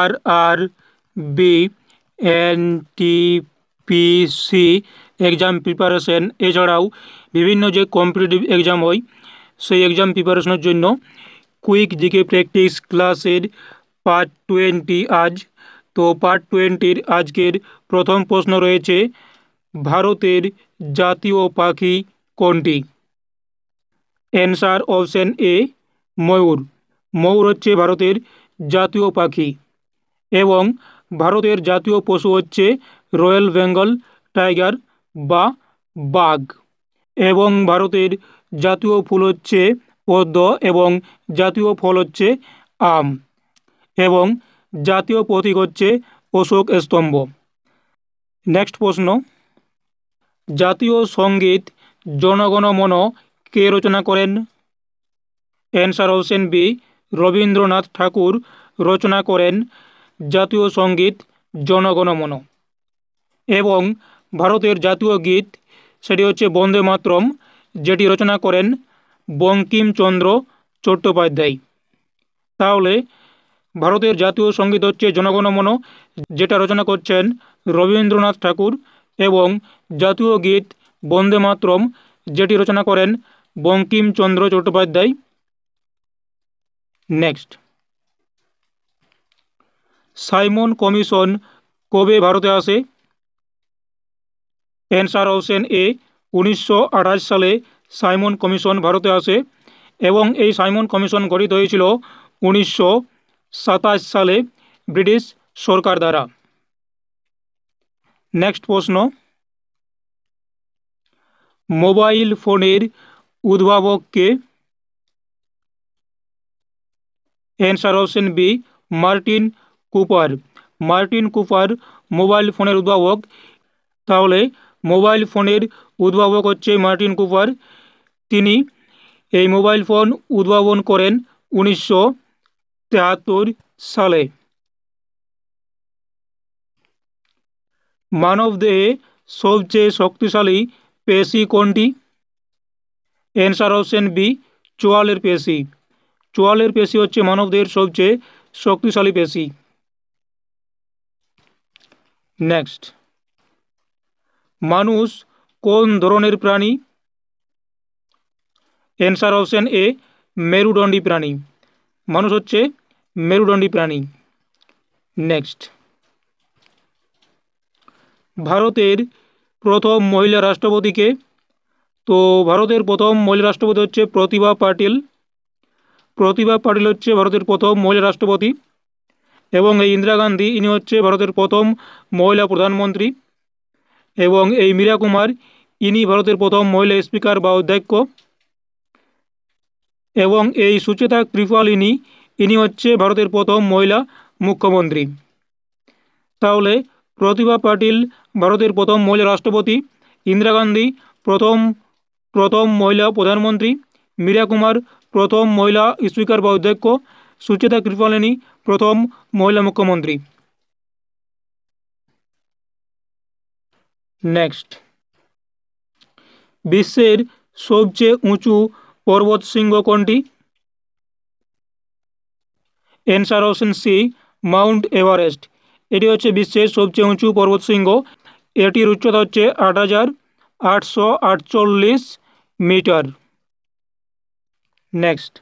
RRB, NTPC exam preparation, এছাড়াও বিভিন্ন যে কম্পিটিটিভ এক্সাম হয় সেই এক্সাম প্রিপারেশনের জন্য কুইক জিকে প্র্যাকটিস ক্লাসের পার্ট 20 আজ। তো পার্ট 20 আজকের প্রথম প্রশ্ন রয়েছে, ভারতের জাতীয় পাখি কোনটি? অ্যান্সার অপশন এ ময়ূর। ময়ূর হচ্ছে ভারতের জাতীয় পাখি। এবং ভারতের জাতীয় পশু হচ্ছে রয়্যাল বেঙ্গল টাইগার বা বাঘ। এবং ভারতের জাতীয় ফুল হচ্ছে পদ্ম এবং জাতীয় ফল হচ্ছে আম। এবং জাতীয় প্রতীক হচ্ছে অশোক স্তম্ভ। নেক্সট প্রশ্ন, জাতীয় সঙ্গীত জনগণ মন কে রচনা করেন? অ্যান্সার অপশন বি রবীন্দ্রনাথ ঠাকুর রচনা করেন জাতীয় সঙ্গীত জনগণ মন। এবং ভারতের জাতীয় গীত সেটি হচ্ছে বন্দে মাতরম, যেটি রচনা করেন বঙ্কিমচন্দ্র চট্টোপাধ্যায়। তাহলে ভারতের জাতীয় সঙ্গীত হচ্ছে জনগণ মন, যেটা রচনা করছেন রবীন্দ্রনাথ ঠাকুর, এবং জাতীয় গীত বন্দে মাতরম, যেটি রচনা করেন Bankimchandra Chattopadhyay. Next, Simon commission কবে ভারতে আসে? অ্যান্সার অপশন এ 1928 সালে সাইমন কমিশন ভারতে আসে। এবং এই সাইমন কমিশন গঠিত হয়েছিল 1927 সালে ব্রিটিশ সরকার দ্বারা। নেক্সট প্রশ্ন, মোবাইল ফোনের উদ্ভাবক কে? Answer option B Martin Cooper. Martin Cooper mobile ফোনের উদ্ভাবক। তাহলে মোবাইল ফোনের উদ্ভাবক হচ্ছে মার্টিন কুপার। তিনি এই মোবাইল ফোন উদ্ভাবন করেন 1973 সালে। মানবদেহে সবচেয়ে শক্তিশালী পেশি কোনটি? অ্যান্সার অপশন বি চোয়ালের পেশি। চোয়ালের পেশি হচ্ছে মানবদেহের সবচেয়ে শক্তিশালী পেশি। নেক্সট, মানুষ কোন ধরনের প্রাণী? অ্যান্সার অপশন এ মেরুদণ্ডী প্রাণী। মানুষ হচ্ছে মেরুদণ্ডী প্রাণী। নেক্সট, ভারতের প্রথম মহিলা রাষ্ট্রপতিকে? তো ভারতের প্রথম মহিলা রাষ্ট্রপতি হচ্ছে প্রতিভা পাটিল। প্রতিভা পাটিল হচ্ছে ভারতের প্রথম মহিলা রাষ্ট্রপতি। এবং এই ইন্দিরা গান্ধী ইনি হচ্ছে ভারতের প্রথম মহিলা প্রধানমন্ত্রী। এবং এই মীরা কুমার ইনি ভারতের প্রথম মহিলা স্পিকার বা অধ্যক্ষ। এবং এই সুচেতা কৃপালিনী ইনি হচ্ছে ভারতের প্রথম মহিলা মুখ্যমন্ত্রী। তাহলে প্রতিভা পাটিল ভারতের প্রথম মহিলা রাষ্ট্রপতি, ইন্দিরা গান্ধী প্রথম মহিলা প্রধানমন্ত্রী, মীরা কুমার প্রথম মহিলা স্পিকার বা অধ্যক্ষ, সুচেতা কৃপালিনী প্রথম মহিলা মুখ্যমন্ত্রী। নেক্সট, বিশ্বের সবচেয়ে উঁচু পর্বতশৃঙ্গ কোনটি? Answer option C Mount Everest. এটি হচ্ছে বিশ্বের সবচেয়ে উঁচু পর্বতশৃঙ্গ। এটির উচ্চতা হচ্ছে 8848 মিটার। নেক্সট,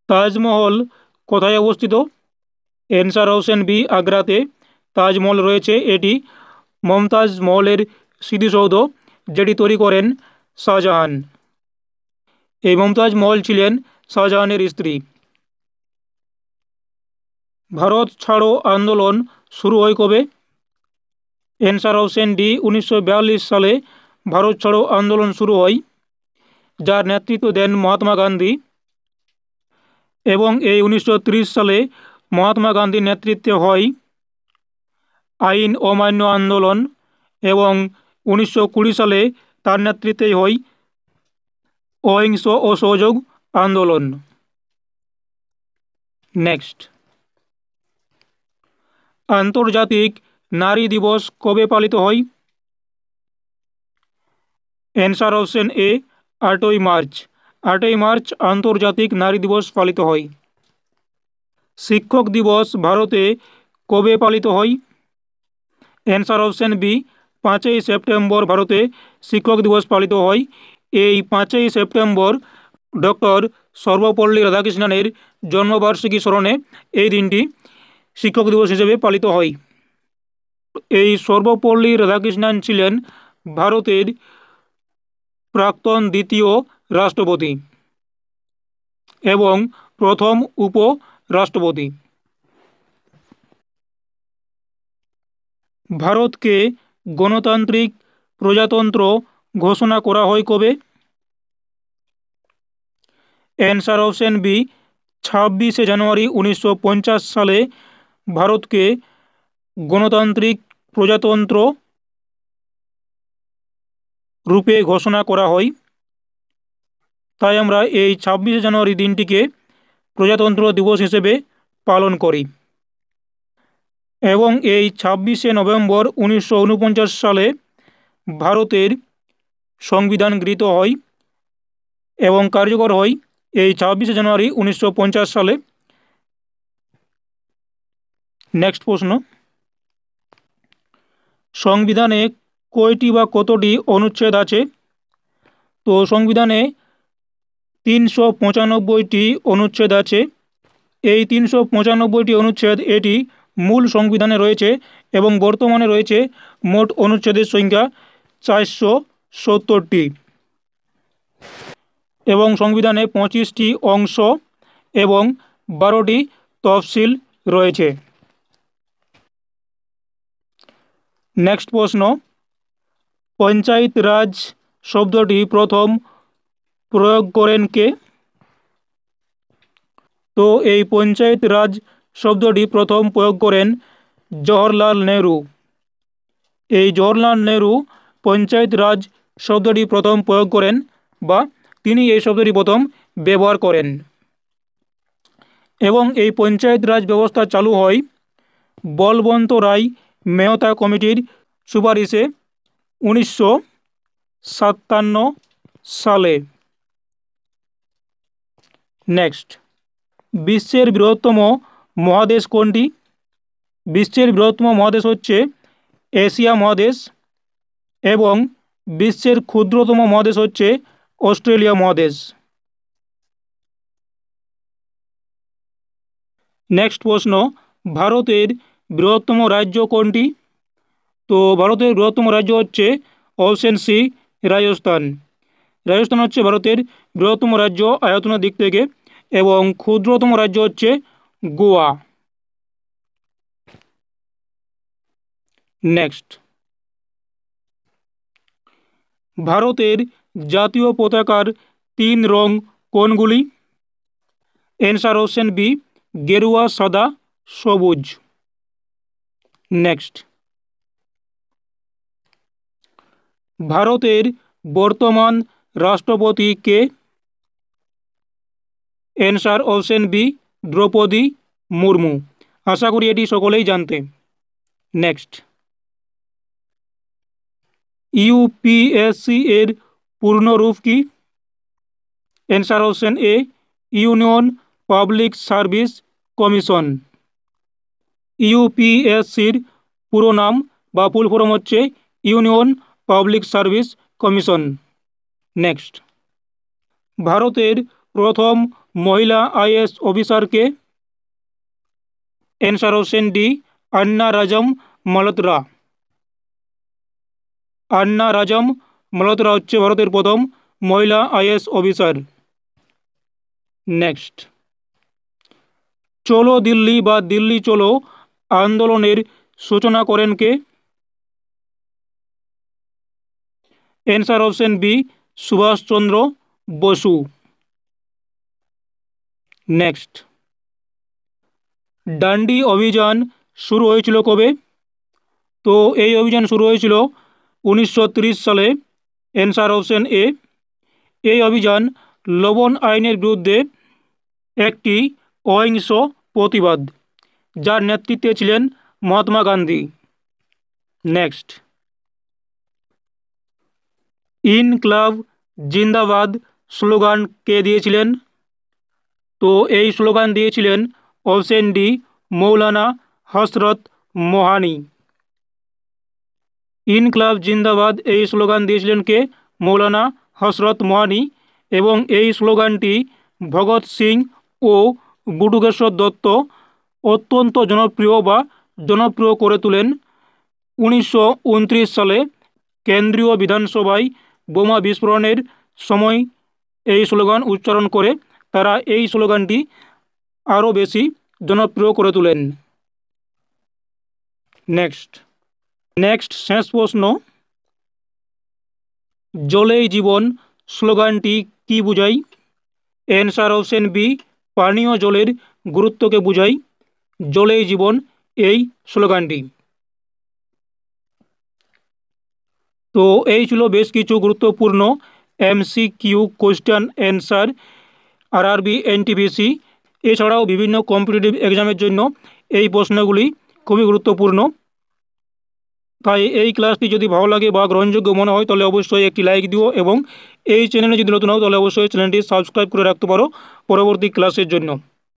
তাজমহল কোথায় অবস্থিত? অ্যান্সার অপশন বি আগ্রাতে তাজমহল রয়েছে। এটি মমতাজ মহলের স্মৃতিসৌধ, যেটি তৈরি করেন শাহজাহান। এই মমতাজ মহল ছিলেন শাহজাহানের স্ত্রী। ভারত ছাড়ো আন্দোলন শুরু হয় কবে? অ্যান্সার অপশন ডি 1942 সালে ভারত ছাড়ো আন্দোলন শুরু হয়, যার নেতৃত্ব দেন মহাত্মা গান্ধী। এবং এই 1930 সালে মহাত্মা গান্ধীর নেতৃত্বে হয় আইন অমান্য আন্দোলন। এবং 1920 সালে তার নেতৃত্বেই হয় অহিংস অসহযোগ আন্দোলন। নেক্সট, আন্তর্জাতিক নারী দিবস কবে পালিত হয়? অ্যান্সার অপশন এ 8ই মার্চ। 8ই মার্চ আন্তর্জাতিক নারী দিবস পালিত হয়। শিক্ষক দিবস ভারতে কবে পালিত হয়? অ্যান্সার অপশন বি 5ই সেপ্টেম্বর ভারতে শিক্ষক দিবস পালিত হয়। এই 5ই সেপ্টেম্বর ডক্টর সর্বপল্লী রাধাকৃষ্ণনের জন্মবার্ষিকী স্মরণে এই দিনটি শিক্ষক দিবস হিসেবে পালিত হয়। এই সর্বপল্লী রাধাকৃষ্ণন ছিলেন ভারতের প্রাক্তন দ্বিতীয় রাষ্ট্রপতি এবং প্রথম উপরাষ্ট্রপতি। ভারতকে গণতান্ত্রিক প্রজাতন্ত্র ঘোষণা করা হয় কবে? অ্যান্সার অপশন বি 26শে জানুয়ারি 1950 সালে ভারতকে গণতান্ত্রিক প্রজাতন্ত্র রূপে ঘোষণা করা হয়। তাই আমরা এই 26শে জানুয়ারি দিনটিকে প্রজাতন্ত্র দিবস হিসেবে পালন করি। এবং এই 26শে নভেম্বর 1949 সালে ভারতের সংবিধান গৃহীত হয় এবং কার্যকর হয় এই 26শে জানুয়ারি 1950 সালে। নেক্সট প্রশ্ন, সংবিধানে কয়টি বা কতটি অনুচ্ছেদ আছে? তো সংবিধানে 395টি অনুচ্ছেদ আছে। এই 395টি অনুচ্ছেদ এটি মূল সংবিধানে রয়েছে এবং বর্তমানে রয়েছে মোট অনুচ্ছেদের সংখ্যা 470টি এবং সংবিধানে 25টি অংশ এবং 12টি তফসিল রয়েছে। নেক্সট প্রশ্ন, পঞ্চায়েত রাজ শব্দটি প্রথম প্রয়োগ করেন কে? তো এই পঞ্চায়েত রাজ শব্দটি প্রথম প্রয়োগ করেন জওহরলাল নেহরু। এই জওহরলাল নেহরু পঞ্চায়েত রাজ শব্দটি প্রথম প্রয়োগ করেন বা তিনি এই শব্দটি প্রথম ব্যবহার করেন এবং এই পঞ্চায়েত রাজ ব্যবস্থা চালু হয় বলবন্ত রায় মেহতা কমিটির সুপারিশে 1957 সালে। নেক্সট, বিশ্বের বৃহত্তম মহাদেশ কোনটি? বিশ্বের বৃহত্তম মহাদেশ হচ্ছে এশিয়া মহাদেশ এবং বিশ্বের ক্ষুদ্রতম মহাদেশ হচ্ছে অস্ট্রেলিয়া মহাদেশ। নেক্সট প্রশ্ন, ভারতের বৃহত্তম রাজ্য কোনটি? তো ভারতের বৃহত্তম রাজ্য হচ্ছে অপশন সি রাজস্থান। রাজস্থান হচ্ছে ভারতের বৃহত্তম রাজ্য আয়তনের দিক থেকে এবং ক্ষুদ্রতম রাজ্য হচ্ছে গোয়া। নেক্সট, ভারতের জাতীয় পতাকার 3 রং কোনগুলি? অ্যান্সার অপশন বি গেরুয়া, সাদা, সবুজ। নেক্সট, ভারতের বর্তমান রাষ্ট্রপতি কে? Answer option B Droupadi Murmu. আশা করি এটি সকলেই জানতে। নেক্সট, ইউপিএসসি এর পূর্ণরূপ কি? Answer option A Union Public Service Commission. ইউপিএসসির পুরো নাম বা ফুল ফর্ম হচ্ছে Union Public Service Commission. Next, ভারতের প্রথম মহিলা আইএএস অফিসারকে? অ্যান্সার অপশন ডি আন্না রাজম মালহোত্রা। আন্না রাজম মালহোত্রা হচ্ছে ভারতের প্রথম মহিলা আইএএস অফিসার। নেক্সট, চলো দিল্লি বা দিল্লি চলো আন্দোলনের সূচনা করেন কে? Answer option B Subhash Chandra Bose. Next, Dandi অভিযান শুরু হয়েছিল কবে? তো এই অভিযান শুরু হয়েছিল 1930 সালে। অ্যান্সার অপশন এ। এই অভিযান লবণ আইনের বিরুদ্ধে একটি অহিংস প্রতিবাদ যার নেতৃত্বে ছিলেন মহাত্মা গান্ধী। নেক্সট, ইনকলাব জিন্দাবাদ স্লোগান কে দিয়েছিলেন? তো এই স্লোগান দিয়েছিলেন অপশন ডি মৌলানা হজরত মোহানি। ইনকলাব জিন্দাবাদ এই স্লোগান দিয়েছিলেন কে? মৌলানা হজরত মোহানি। এবং এই স্লোগানটি ভগৎ সিং ও বটুকেশ্বর দত্ত অত্যন্ত জনপ্রিয় করে তোলেন 1929 সালে কেন্দ্রীয় বিধানসভায় বোমা বিস্ফোরণের সময় এই স্লোগান উচ্চারণ করে তারা এই স্লোগানটি আরও বেশি জনপ্রিয় করে তোলেন। নেক্সট শেষ প্রশ্ন, জলেই জীবন স্লোগানটি কি বোঝায়? অ্যান্সার অপশন বি পানীয় জলের গুরুত্বকে বোঝায় জলেই জীবন এই স্লোগানটি। তো এই ছিল বেশ কিছু গুরুত্বপূর্ণ MCQ question answer RRB NTPC. এছাড়াও বিভিন্ন কম্পিটিটিভ এক্সামের জন্য এই প্রশ্নগুলি খুবই গুরুত্বপূর্ণ। তাই এই ক্লাসটি যদি ভালো লাগে বা গ্রহণযোগ্য মনে হয় তাহলে অবশ্যই একটি লাইক দিও এবং এই চ্যানেলে যদি নতুন হও তাহলে অবশ্যই চ্যানেলটি সাবস্ক্রাইব করে রাখতে পারো পরবর্তী ক্লাসের জন্য।